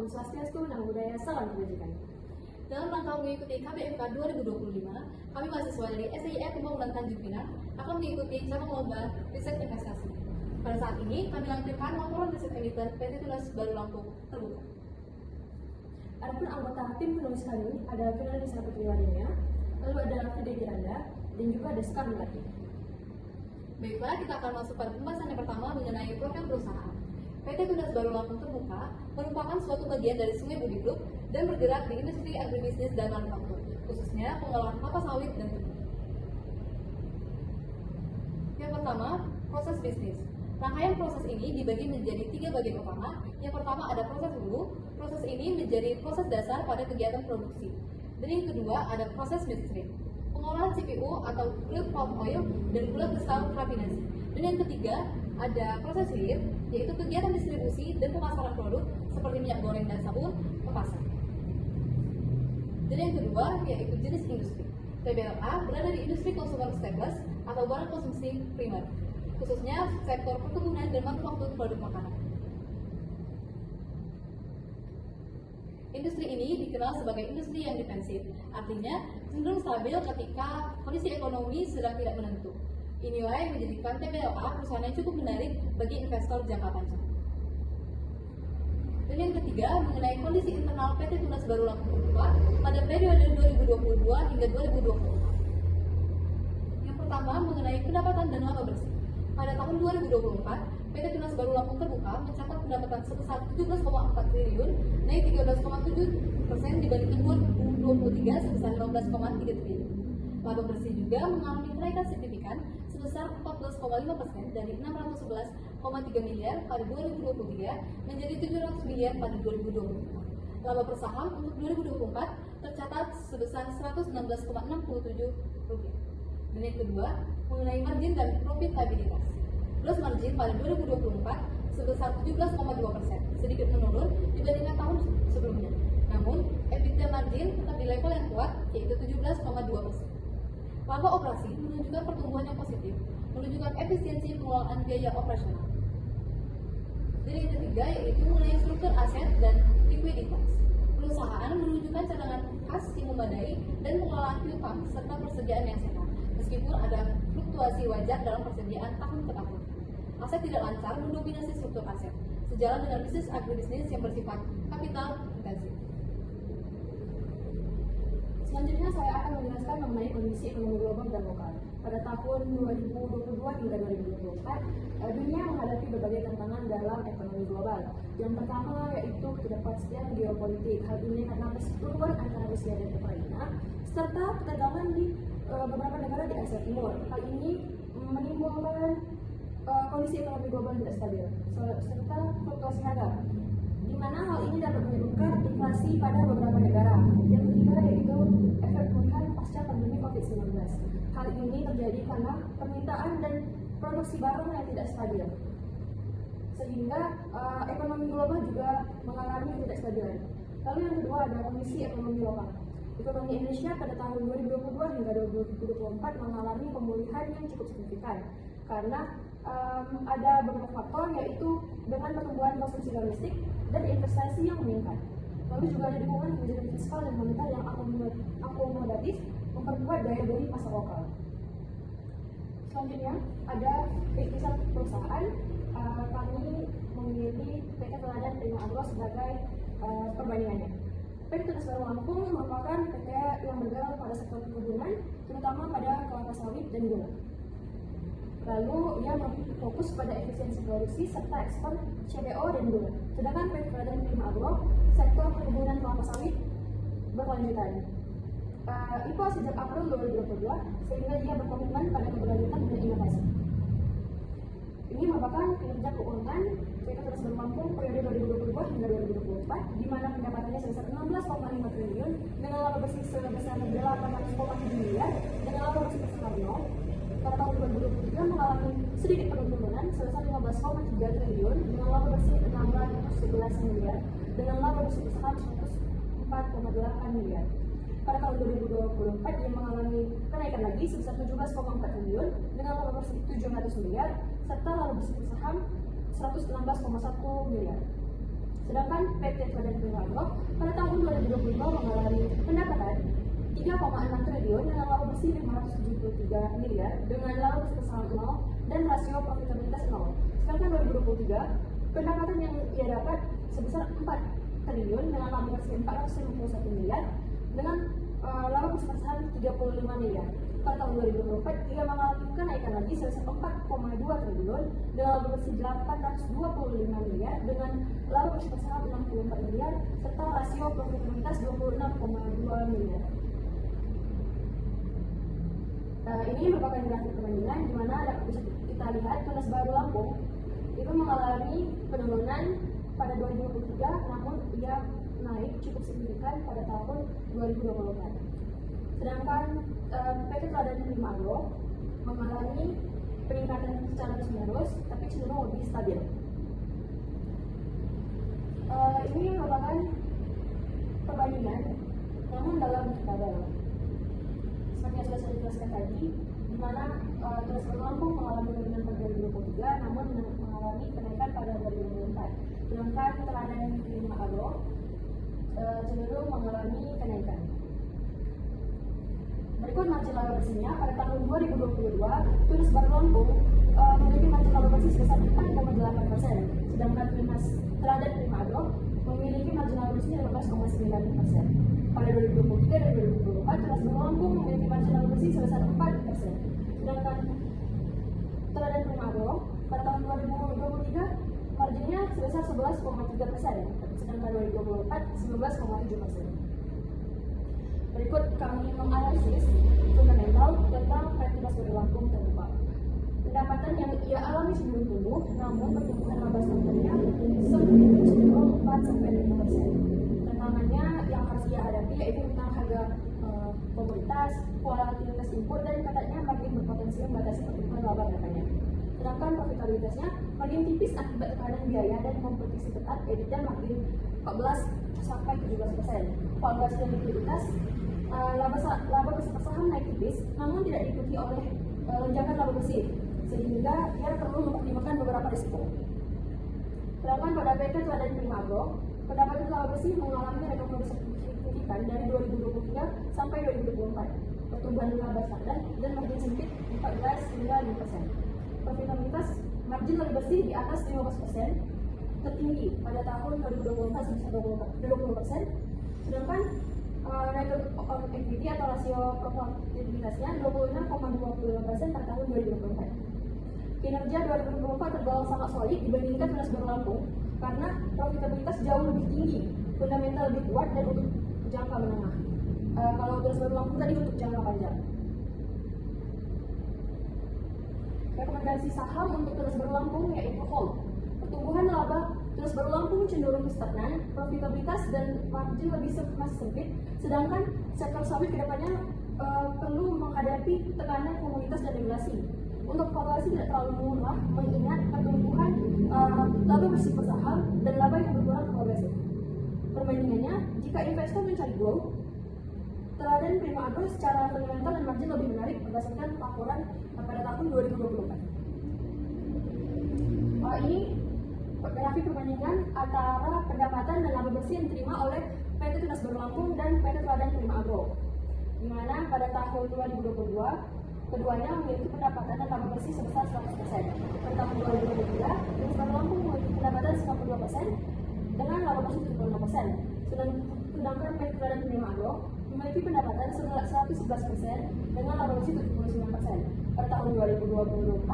Om Swastiastu, Namo Buddhaya, Salam Kebajikan. Dalam rangka mengikuti KBMK 2025, kami mahasiswa dari SIE Pembangunan Tanjung Pinang akan mengikuti cabang lomba riset investasi. Pada saat ini, kami lampirkan laporan riset emiten PT Tunas Baru Lampung terbuka. Adapun anggota tim penulis kami ada Firdausyah Putriwadina, lalu ada Fide Kiranda, dan juga ada Sekar Melati. Baiklah, kita akan masuk pada pembahasan yang pertama mengenai program perusahaan. PT Tunas Baru Lampung Terbuka merupakan suatu bagian dari Sungai Budi Group dan bergerak di industri agribisnis dan manufaktur, khususnya pengolahan kelapa sawit dan tebu. Yang pertama, proses bisnis. Rangkaian proses ini dibagi menjadi 3 bagian utama. Yang pertama ada proses hulu. Proses ini menjadi proses dasar pada kegiatan produksi. Dan yang kedua ada proses midstream, pengolahan CPU atau crude palm oil dan gula kristal rafinasi. Dan yang ketiga ada proses hilir, yaitu kegiatan distribusi dan pemasaran produk seperti minyak goreng dan sabun ke pasar. Dan yang kedua yaitu jenis industri. PBLA berada di industri consumer staples atau barang konsumsi primer, khususnya sektor perkebunan dan manufaktur produk makanan. Industri ini dikenal sebagai industri yang defensif, artinya cenderung stabil ketika kondisi ekonomi sedang tidak menentu. Inilah yang menjadikan TBLA perusahaan yang cukup menarik bagi investor jangka panjang. Dan yang ketiga mengenai kondisi internal PT Tunas Baru Lampung Terbuka pada periode 2022 hingga 2024. Yang pertama mengenai pendapatan dan laba bersih. Pada tahun 2024, PT Tunas Baru Lampung Terbuka mencatat pendapatan sebesar 17,4 triliun, naik 13,7% dibandingkan 2023 sebesar 15,3 triliun. Laba bersih juga mengalami kenaikan signifikan sebesar 14,5% dari 611,3 miliar pada 2023 menjadi 700 miliar pada 2024. Laba per saham untuk 2024 tercatat sebesar 116,67 rupiah. Dan yang kedua, mengenai margin dan profitabilitas. Gross margin pada 2024 sebesar 17,2%, sedikit menurun dibandingkan tahun sebelumnya. Namun, EBITDA margin tetap di level yang kuat, yaitu 17,2%. Laba operasi menunjukkan pertumbuhan yang positif, menunjukkan efisiensi pengelolaan biaya operasional. Dan yang ketiga yaitu mengenai struktur aset dan likuiditas. Perusahaan menunjukkan cadangan kas yang memadai dan pengelolaan piutang serta persediaan yang sehat, meskipun ada fluktuasi wajar dalam persediaan tahun ke tahun. Aset tidak lancar mendominasi struktur aset, sejalan dengan bisnis agribisnis yang bersifat kapital intensif. Selanjutnya saya akan menjelaskan mengenai kondisi ekonomi global dan lokal. Pada tahun 2022 hingga 2024, dunia menghadapi berbagai tantangan dalam ekonomi global. Yang pertama yaitu ketidakpastian geopolitik. Hal ini karena perseteruan antara Rusia dan Ukraina, serta ketegangan di beberapa negara di Asia Timur. Hal ini menimbulkan kondisi ekonomi global tidak stabil, serta fluktuasi harga, di mana hal ini dapat menyebabkan inflasi pada beberapa negara. Yang ketiga yaitu efek pemulihan pasca pandemi COVID-19. Hal ini terjadi karena permintaan dan produksi barang yang tidak stabil, sehingga ekonomi global juga mengalami ketidakstabilan. Lalu yang kedua ada kondisi ekonomi lokal. Ekonomi Indonesia pada tahun 2022 hingga 2024 mengalami pemulihan yang cukup signifikan karena ada beberapa faktor, yaitu dengan pertumbuhan konsumsi domestik dan investasi yang meningkat. Lalu juga ada dukungan kebijakan fiskal dan moneter yang akomodatif memperkuat daya beli pasar lokal. Selanjutnya ada ikhtisar perusahaan. Kami memilih PT Teladan Prima Agro sebagai perbandingannya. PT Tunas Baru Lampung merupakan PT yang bergerak pada sektor perkebunan, terutama pada kelapa sawit dan gula. Lalu ia fokus pada efisiensi produksi serta ekspor CPO dan gula. Sedangkan PT Teladan Prima Agro sektor perkebunan kelapa sawit berkelanjutan. IPO sejak April 2022 sehingga dia berkomitmen pada keberlanjutan dan inovasi. Ini merupakan kinerja keuangan PT Tunas Baru Lampung periode 2022 hingga 2024, di mana pendapatannya sebesar 16,5 triliun dengan laba bersih sebesar 800,7 miliar dengan laba bersih sebesar 0. Pada tahun 2023 mengalami sedikit penurunan sebesar 15,3 triliun dengan laba bersih 611 miliar dengan laba bersih sebesar 104,8 miliar. Pada tahun 2024 ia mengalami kenaikan lagi sebesar 17,4 triliun dengan laba bersih 700 miliar serta laba bersih saham 116,1 miliar. Sedangkan PT Teladan Prima Agro pada tahun 2022 mengalami pendapatan 3,6 triliun dengan laba bersih 573 miliar dengan laba bersih bersama 0 dan rasio profitabilitas 0. Sedangkan 2023 pendapatan yang ia dapat sebesar 4 triliun dengan laba bersih 451 miliar dengan laba bersih bersama 35 miliar. Pada tahun 2024 ia mengalami kenaikan lagi sebesar 4,2 triliun dengan laba bersih 825 miliar dengan laba bersih bersama 64 miliar serta rasio profitabilitas 26,2 miliar. Ini merupakan grafik perbandingan di mana bisa kita lihat Tunas Baru Lampung itu mengalami penurunan pada 2023, namun ia naik cukup signifikan pada tahun 2024. Sedangkan PT Teladan Prima Agro mengalami peningkatan secara terus-menerus, tapi cenderung lebih stabil. Ini merupakan perbandingan, namun dalam tabel. Seperti yang sudah saya jelaskan tadi, di mana Tunas Baru Lampung mengalami penurunan pada 2023, namun mengalami kenaikan pada 2024. Sedangkan Teladan Prima Agro cenderung mengalami kenaikan. Berikut margin laba bersihnya pada tahun 2022, Tunas Baru Lampung memiliki margin laba bersih sebesar 4,8%, sedangkan Teladan Prima Agro memiliki margin laba bersih 15,9%. Pada 2023 dan 2024, Tunas Baru Lampung memiliki margin laba bersih sebesar 4%, sedangkan Teladan Prima Agro pada tahun 2023 marginnya sebesar 11,3%, sedangkan 2024 19,7%. Berikut kami menganalisis fundamental tentang PT Tunas Baru Lampung terbuka. Pendapatan yang ia alami sebelum tumbuh, namun pertumbuhan laba stagnan sempit cenderung 4-5%. Tantangannya yang harus ia hadapi yaitu tentang harga komoditas, volatilitas input, dan katanya makin berpotensi membatasi pertumbuhan laba kedepannya. Sedangkan profitabilitasnya makin tipis akibat tekanan biaya dan kompetisi ketat, EBITDA makin 14-17%. Valuasi dan likuiditas, laba bersih saham naik tipis, namun tidak diikuti oleh lonjakan laba bersih, sehingga ia perlu mempertimbangkan beberapa risiko. Sedangkan pada PT Teladan Prima Agro, pendapatan laba bersih mengalami rekomendasi signifikan dari 2023 sampai 2024. Pertumbuhan laba stagnan dan margin sempit 14 hingga 5%. Profitabilitas margin laba bersih di atas 15%, tertinggi pada tahun 2024 sebesar 20%, sedangkan return on equity atau rasio profitabilitasnya 26,25% pada tahun 2024. Kinerja 2024 tergolong sangat solid dibandingkan Tunas Baru Lampung karena profitabilitas jauh lebih tinggi, fundamental lebih kuat, dan untuk jangka menengah. Kalau Tunas Baru Lampung tadi untuk jangka panjang. Rekomendasi saham untuk Tunas Baru Lampung yaitu hold. Pertumbuhan laba Tunas Baru Lampung cenderung stagnan, profitabilitas dan margin masih sempit, sedangkan sektor sawit kedepannya perlu menghadapi tekanan komunitas dan regulasi. Untuk valuasi tidak terlalu murah, mengingat pertumbuhan laba bersih per saham dan laba yang berkurang progresif. Perbandingannya, jika investor mencari growth, Teladan Prima Agro secara fundamental dan margin lebih menarik berdasarkan laporan pada tahun 2024. Ini grafik perbandingan antara pendapatan dan laba bersih yang diterima oleh PT Tunas Baru Lampung dan PT Teladan Prima Agro, di mana pada tahun 2022 keduanya memiliki pendapatan dan laba bersih sebesar 100%. Pada tahun 2023, Tunas Baru Lampung memiliki pendapatan 92% dengan laba bersih 76%. Sedangkan PT Teladan Prima Agro memiliki pendapatan 111% dengan laba bersih 79%. Pada tahun 2024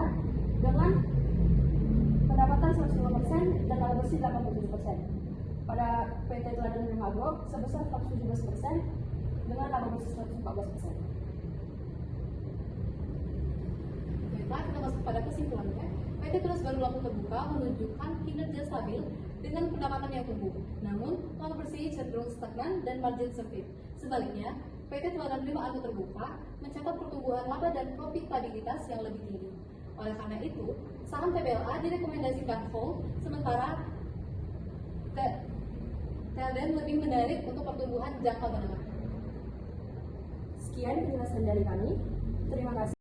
dengan pendapatan 105% dan laba bersih 87%. Pada PT Teladan Prima Agro sebesar 117% dengan laba bersih 114%. Baiklah, kita masuk pada kesimpulannya. PT Tunas Baru Lampung Terbuka menunjukkan kinerja stabil dengan pendapatan yang tumbuh, namun laba bersih cenderung stagnan dan margin sempit. Sebaliknya, PT Teladan Prima Agro Terbuka mencatat pertumbuhan laba dan profitabilitas yang lebih tinggi. Oleh karena itu, saham TBLA direkomendasikan hold, sementara Teladan lebih menarik untuk pertumbuhan jangka menengah. Sekian penjelasan dari kami. Terima kasih.